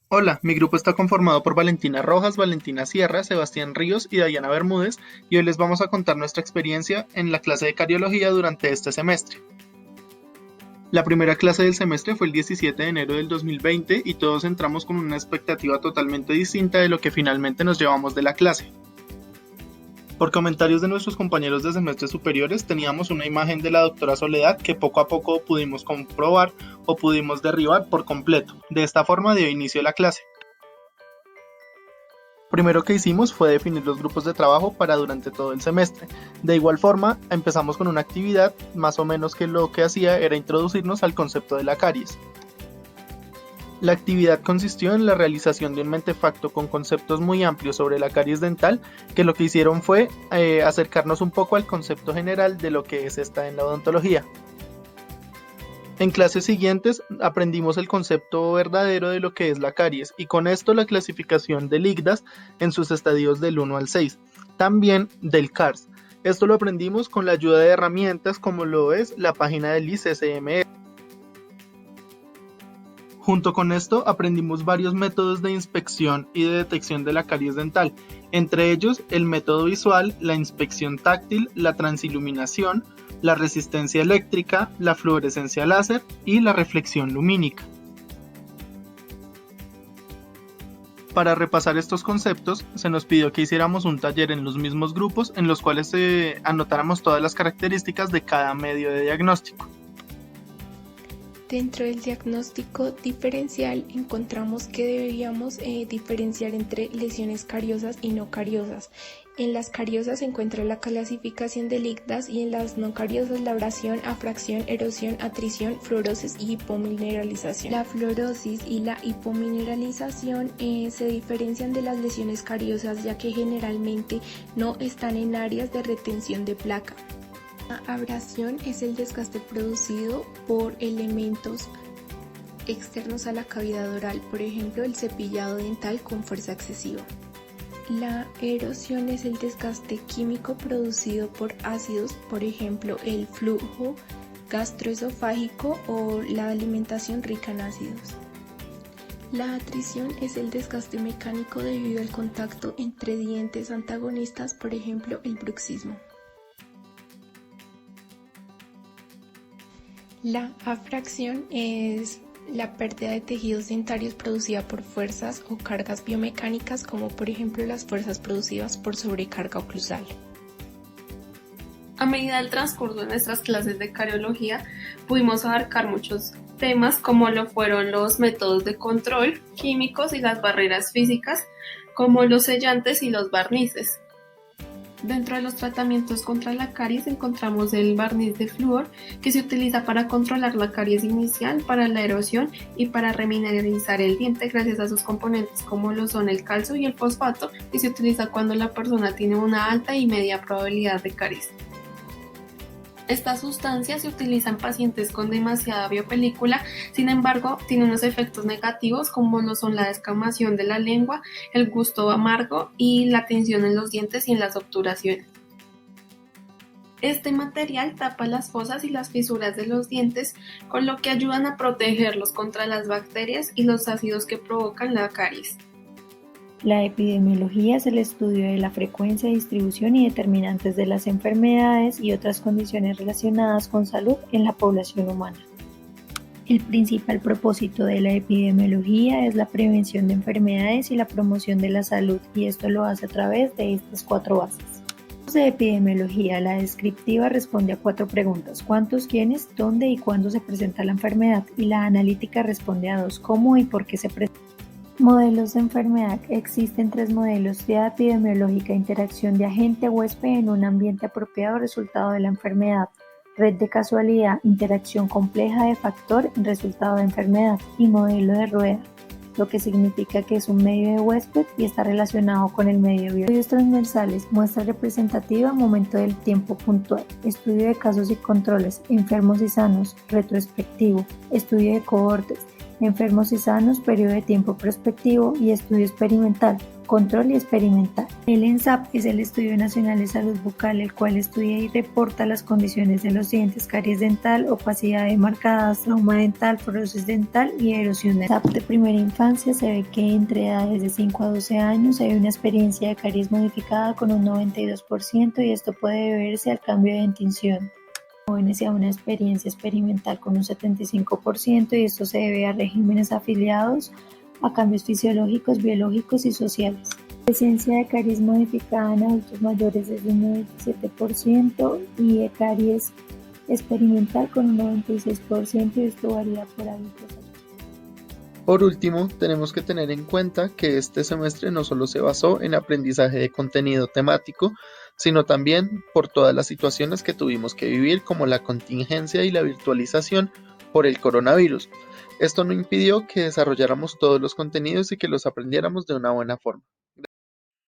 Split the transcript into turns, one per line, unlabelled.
Hola, mi grupo está conformado por Valentina Rojas, Valentina Sierra, Sebastián Ríos y Dayana Bermúdez, y hoy les vamos a contar nuestra experiencia en la clase de cariología durante este semestre. La primera clase del semestre fue el 17 de enero del 2020 y todos entramos con una expectativa totalmente distinta de lo que finalmente nos llevamos de la clase. Por comentarios de nuestros compañeros de semestres superiores, teníamos una imagen de la doctora Soledad que poco a poco pudimos comprobar o pudimos derribar por completo. De esta forma dio inicio a la clase. Primero que hicimos fue definir los grupos de trabajo para durante todo el semestre. De igual forma, empezamos con una actividad, más o menos que lo que hacía era introducirnos al concepto de la caries. La actividad consistió en la realización de un mentefacto con conceptos muy amplios sobre la caries dental, que lo que hicieron fue acercarnos un poco al concepto general de lo que es esta en la odontología. En clases siguientes aprendimos el concepto verdadero de lo que es la caries y con esto la clasificación del IGDAS en sus estadios del 1 al 6, también del CARS. Esto lo aprendimos con la ayuda de herramientas como lo es la página del ICSMS. Junto con esto aprendimos varios métodos de inspección y de detección de la caries dental, entre ellos el método visual, la inspección táctil, la transiluminación, la resistencia eléctrica, la fluorescencia láser y la reflexión lumínica. Para repasar estos conceptos, se nos pidió que hiciéramos un taller en los mismos grupos en los cuales anotáramos todas las características de cada medio de diagnóstico.
Dentro del diagnóstico diferencial encontramos que deberíamos diferenciar entre lesiones cariosas y no cariosas. En las cariosas se encuentra la clasificación de IGDAS y en las no cariosas la abrasión, afracción, erosión, atrición, fluorosis y hipomineralización. La fluorosis y la hipomineralización se diferencian de las lesiones cariosas ya que generalmente no están en áreas de retención de placa. La abrasión es el desgaste producido por elementos externos a la cavidad oral, por ejemplo el cepillado dental con fuerza excesiva. La erosión es el desgaste químico producido por ácidos, por ejemplo el flujo gastroesofágico o la alimentación rica en ácidos. La atrición es el desgaste mecánico debido al contacto entre dientes antagonistas, por ejemplo el bruxismo. La afracción es la pérdida de tejidos dentarios producida por fuerzas o cargas biomecánicas, como por ejemplo las fuerzas producidas por sobrecarga oclusal.
A medida del transcurso de nuestras clases de cariología, pudimos abarcar muchos temas como lo fueron los métodos de control químicos y las barreras físicas, como los sellantes y los barnices. Dentro de los tratamientos contra la caries encontramos el barniz de flúor, que se utiliza para controlar la caries inicial, para la erosión y para remineralizar el diente gracias a sus componentes como lo son el calcio y el fosfato, y se utiliza cuando la persona tiene una alta y media probabilidad de caries. Esta sustancia se utiliza en pacientes con demasiada biopelícula, sin embargo, tiene unos efectos negativos como lo son la descamación de la lengua, el gusto amargo y la tensión en los dientes y en las obturaciones. Este material tapa las fosas y las fisuras de los dientes, con lo que ayudan a protegerlos contra las bacterias y los ácidos que provocan la caries.
La epidemiología es el estudio de la frecuencia, distribución y determinantes de las enfermedades y otras condiciones relacionadas con salud en la población humana. El principal propósito de la epidemiología es la prevención de enfermedades y la promoción de la salud, y esto lo hace a través de estas 4 bases. De epidemiología, la descriptiva responde a 4 preguntas: ¿cuántos, quiénes, dónde y cuándo se presenta la enfermedad? Y la analítica responde a 2: ¿cómo y por qué se presenta? Modelos de enfermedad. Existen 3 modelos: triada epidemiológica, interacción de agente-huésped en un ambiente apropiado, resultado de la enfermedad; red de casualidad, interacción compleja de factor, resultado de enfermedad; y modelo de rueda, lo que significa que es un medio de huésped y está relacionado con el medio biológico. Estudios transversales, muestra representativa, momento del tiempo puntual, estudio de casos y controles, enfermos y sanos, retrospectivo, estudio de cohortes, enfermos y sanos, periodo de tiempo prospectivo y estudio experimental, control y experimental. El ENSAP es el Estudio Nacional de Salud Bucal, el cual estudia y reporta las condiciones de los dientes, caries dental, opacidad de marcadas, trauma dental, forosis dental y erosión dental. En el ENSAP de primera infancia se ve que entre edades de 5 a 12 años hay una experiencia de caries modificada con un 92% y esto puede deberse al cambio de dentición. Jóvenes y a una experiencia experimental con un 75% y esto se debe a regímenes afiliados a cambios fisiológicos, biológicos y sociales. La presencia de caries modificada en adultos mayores es de un 97% y de caries experimental con un 96% y esto varía por hábitos.
Por último, tenemos que tener en cuenta que este semestre no solo se basó en aprendizaje de contenido temático, sino también por todas las situaciones que tuvimos que vivir, como la contingencia y la virtualización por el coronavirus. Esto no impidió que desarrolláramos todos los contenidos y que los aprendiéramos de una buena forma.